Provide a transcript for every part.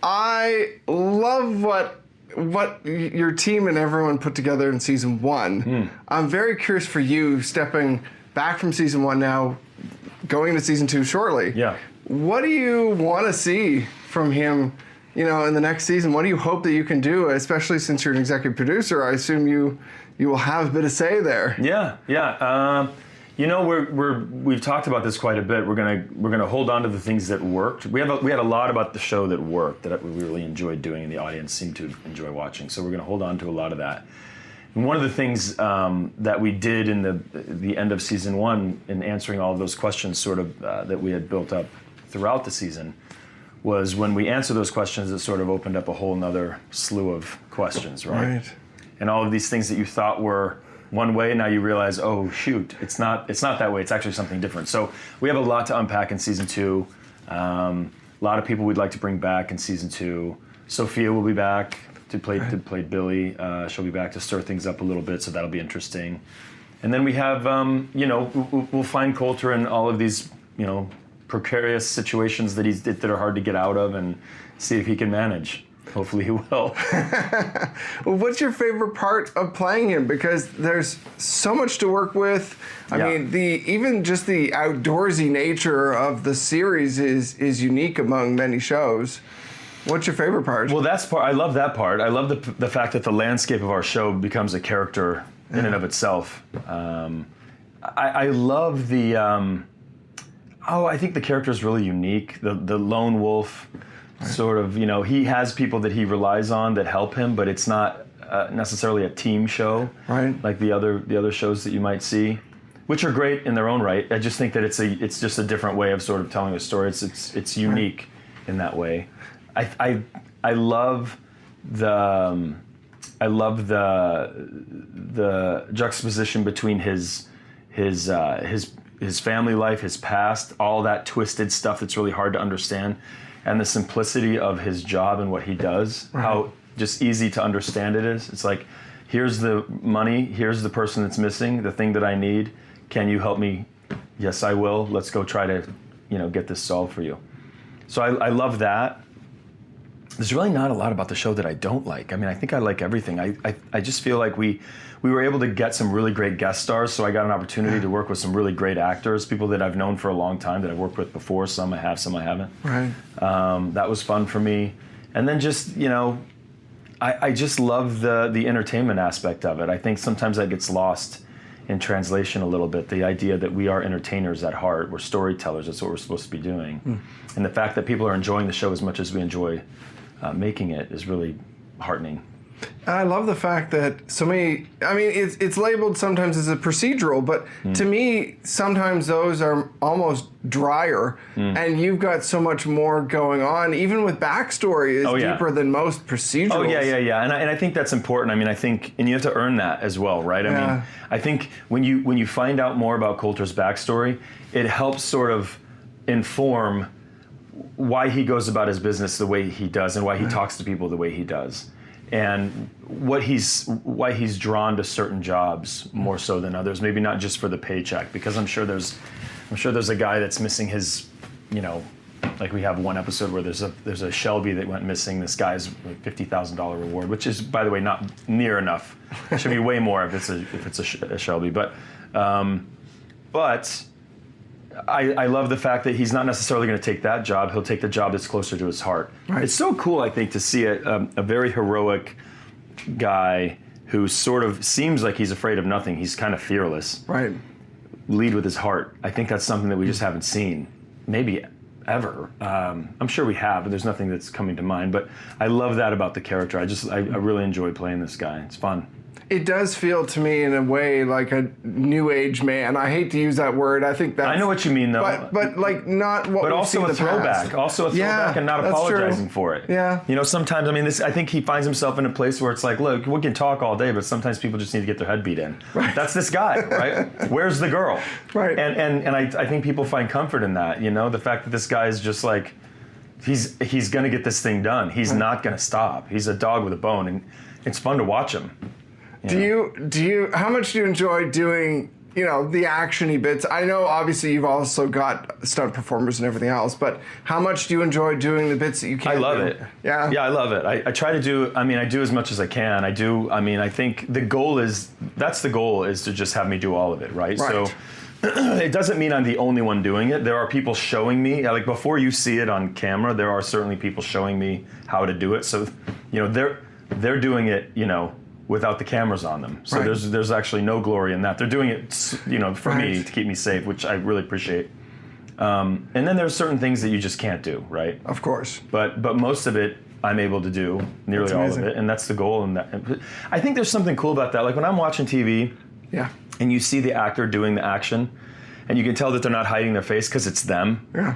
I love what your team and everyone put together in season 1. I'm very curious for you, stepping back from season 1 now, going into season 2 shortly. Yeah. What do you want to see from him, in the next season? What do you hope that you can do, especially since you're an executive producer? I assume you will have a bit of say there. Yeah. We've talked about this quite a bit. We're gonna hold on to the things that worked. We had a lot about the show that worked, that we really enjoyed doing, and the audience seemed to enjoy watching. So we're gonna hold on to a lot of that. And one of the things that we did in the end of season 1, in answering all of those questions, sort of that we had built up throughout the season, was when we answered those questions, it sort of opened up a whole nother slew of questions, right? And all of these things that you thought were one way, now you realize, oh shoot, it's not that way. It's actually something different. So we have a lot to unpack in season 2. A lot of people we'd like to bring back in season 2. Sophia will be back to play Billy. She'll be back to stir things up a little bit, so that'll be interesting. And then we have, we'll find Coulter in all of these, precarious situations that are hard to get out of, and see if he can manage. Hopefully he will. Well, what's your favorite part of playing him? Because there's so much to work with. I mean, even just the outdoorsy nature of the series is unique among many shows. What's your favorite part? Well, I love that part. I love the fact that the landscape of our show becomes a character in and of itself. I love the. I think the character is really unique. The lone wolf. Sort of, he has people that he relies on that help him, but it's not necessarily a team show, right? Like the other shows that you might see, which are great in their own right. I just think that it's just a different way of sort of telling a story. It's unique in that way. I love the juxtaposition between his family life, his past, all that twisted stuff that's really hard to understand, and the simplicity of his job and what he does, how just easy to understand it is. It's like, here's the money, here's the person that's missing, the thing that I need. Can you help me? Yes, I will. Let's go try to, get this solved for you. So I love that. There's really not a lot about the show that I don't like. I mean, I think I like everything. I just feel like we were able to get some really great guest stars, so I got an opportunity to work with some really great actors, people that I've known for a long time, that I've worked with before. Some I have, some I haven't. Right. That was fun for me. And then just, I just love the entertainment aspect of it. I think sometimes that gets lost in translation a little bit, the idea that we are entertainers at heart. We're storytellers. That's what we're supposed to be doing. And the fact that people are enjoying the show as much as we enjoy making it is really heartening. And I love the fact that so many, it's labeled sometimes as a procedural, but to me, sometimes those are almost drier, and you've got so much more going on, even with backstory is deeper than most procedurals. Oh, yeah. And I think that's important. And you have to earn that as well, right? I think when you find out more about Coulter's backstory, it helps sort of inform why he goes about his business the way he does, and why he talks to people the way he does, and why he's drawn to certain jobs more so than others. Maybe not just for the paycheck, because I'm sure there's a guy that's missing his, like we have one episode where there's a Shelby that went missing. This guy's $50,000 reward, which is, by the way, not near enough. It should be way more if it's a Shelby, but. I love the fact that he's not necessarily going to take that job. He'll take the job that's closer to his heart. Right. It's so cool, I think, to see a very heroic guy who sort of seems like he's afraid of nothing. He's kind of fearless. Right. Lead with his heart. I think that's something that we just haven't seen, maybe ever. I'm sure we have, but there's nothing that's coming to mind. But I love that about the character. I really enjoy playing this guy. It's fun. It does feel to me in a way like a new age man. I hate to use that word. I think that's... I know what you mean, though. But like not what we've seen in the past. But also a throwback. Also a throwback, and not apologizing for it. Yeah. Sometimes, I think he finds himself in a place where it's like, look, we can talk all day, but sometimes people just need to get their head beat in. Right. That's this guy, right? Where's the girl? Right. And I think people find comfort in that, the fact that this guy is just like, he's going to get this thing done. He's not going to stop. He's a dog with a bone, and it's fun to watch him. Do you? How much do you enjoy doing the actiony bits. I know obviously you've also got stunt performers and everything else, but how much do you enjoy doing the bits that you can't do? I love it. Yeah. Yeah, I love it. I try to do, I do as much as I can. I think the goal is to just have me do all of it, right? So it doesn't mean I'm the only one doing it. There are people showing me, like before you see it on camera, there are certainly people showing me how to do it. So, they're doing it, without the cameras on them. So there's actually no glory in that. They're doing it, for me to keep me safe, which I really appreciate. And then there's certain things that you just can't do, right? Of course. But most of it I'm able to do, nearly all of it, and that's the goal. And I think there's something cool about that. Like when I'm watching TV, and you see the actor doing the action, and you can tell that they're not hiding their face because it's them. Yeah.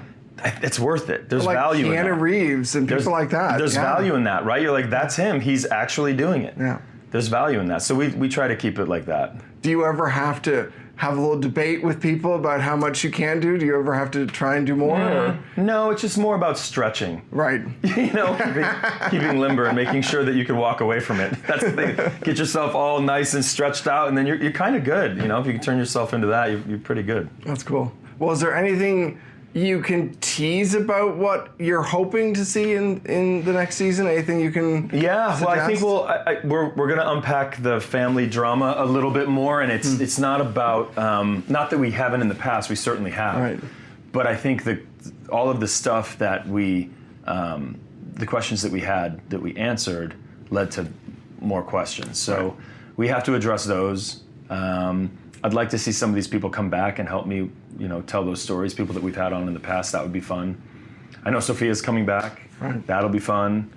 It's worth it. There's like value in that. Keanu Reeves and people like that. There's value in that, right? You're like, that's him. He's actually doing it. Yeah. There's value in that. So we try to keep it like that. Do you ever have to have a little debate with people about how much you can do? Do you ever have to try and do more? Or? No, it's just more about stretching. Right. Keeping limber and making sure that you can walk away from it. That's the thing. Get yourself all nice and stretched out, and then you're kind of good. If you can turn yourself into that, you're pretty good. That's cool. Well, is there anything you can tease about what you're hoping to see in the next season? Anything you can suggest? Well, I think we're going to unpack the family drama a little bit more, and it's not about, not that we haven't in the past, we certainly have. Right. But I think that all of the stuff that the questions that we had, that we answered, led to more questions. So we have to address those. I'd like to see some of these people come back and help me, tell those stories, people that we've had on in the past. That would be fun. I know Sophia's coming back. Right. That'll be fun.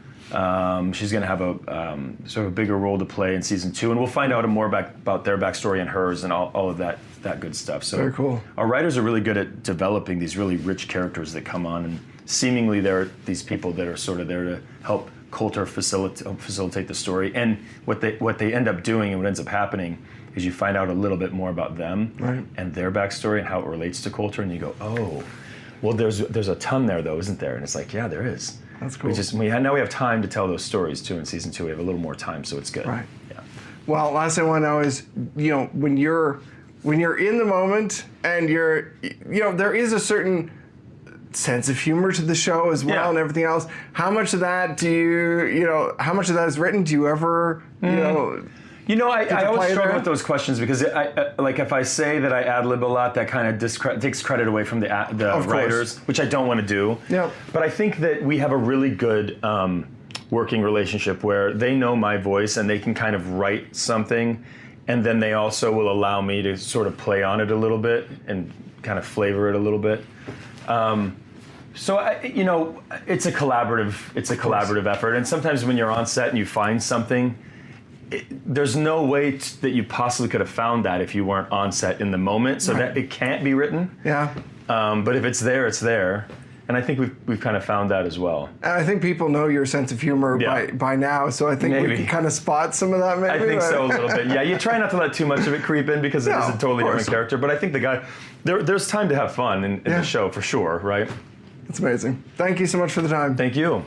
She's going to have a sort of a bigger role to play in season 2, and we'll find out more about their backstory and hers and all of that good stuff. So very cool. Our writers are really good at developing these really rich characters that come on, and seemingly they're these people that are sort of there to help Coulter facilitate the story. And what they end up doing and what ends up happening is you find out a little bit more about them and their backstory and how it relates to Coulter, and you go, oh, well, there's a ton there though, isn't there? And it's like, yeah, there is. That's cool. Now we have time to tell those stories too. In season 2, we have a little more time, so it's good. Right. Yeah. Well, last thing I want to know is, when you're in the moment and there is a certain sense of humor to the show as well and everything else. How much of that how much of that is written? Do you ever, I always struggle with those questions because if I say that I ad-lib a lot, that kind of takes credit away from the writers, which I don't want to do. Yeah. But I think that we have a really good working relationship where they know my voice and they can kind of write something, and then they also will allow me to sort of play on it a little bit and kind of flavor it a little bit. So it's a collaborative effort, and sometimes when you're on set and you find something, there's no way that you possibly could have found that if you weren't on set in the moment, so that it can't be written. Yeah. But if it's there, it's there. And I think we've kind of found that as well. And I think people know your sense of humor by now, so I think we can kind of spot some of that maybe. I think so a little bit. Yeah, you try not to let too much of it creep in because it is a totally different character. But I think there's time to have fun in the show for sure, right? It's amazing. Thank you so much for the time. Thank you.